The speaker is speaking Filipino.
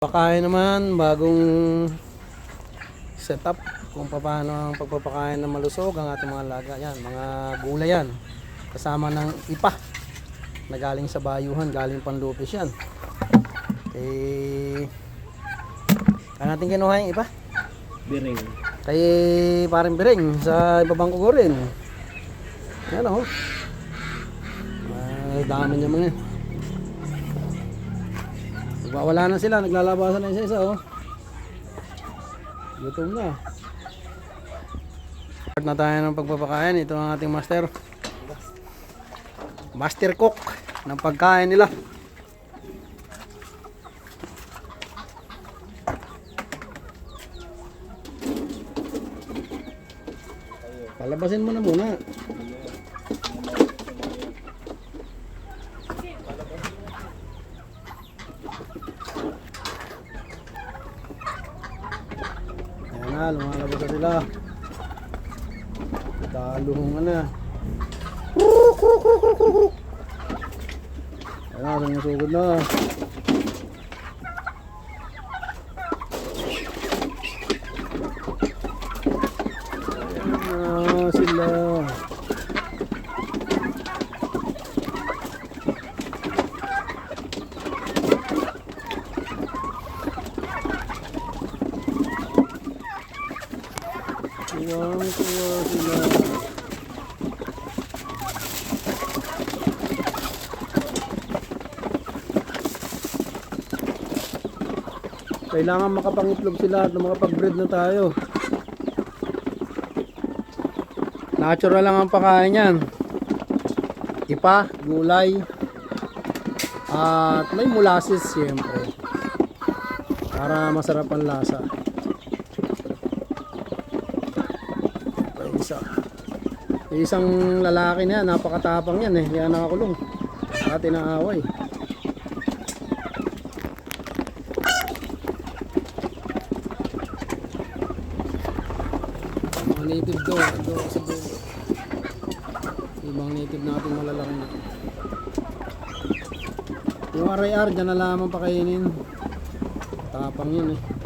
Pakain naman, bagong setup kung paano ang pagpapakain ng malusog ang ating mga alaga. Yan, mga gulay yan. Kasama ng ipa na galing sa bayuhan, galing Panlupis yan. Kaya natin kinuha yung ipa? Biring. Kay parang biring sa ibabang kugurin. Yan o. Dami niya mga. Wala na sila, naglalabasan na isa-isa oh. Gutom na. Start na tayo ng pagpapakain. Ito ang ating master. Master cook ng pagkain nila. Palabasin mo na muna. Ayan na, lumalabas na sila. Talungan na. Ayan na, sumusugod na. Ayan na sila. Tuwang-tuwa sila. Kailangan makapangitlog sila at makapag-breed na tayo. Natural lang ang pagkain yan. Ipa, gulay, at may molasses siyempre. Para masarap ang lasa. Isang lalaki na yan, napakatapang yan eh, kaya nakakulong at inaaway. Mga native daw, ito sa dulo. Ibang native natin malalaki na. Yung RIR dyan na lamang pakainin. Tapang yun eh.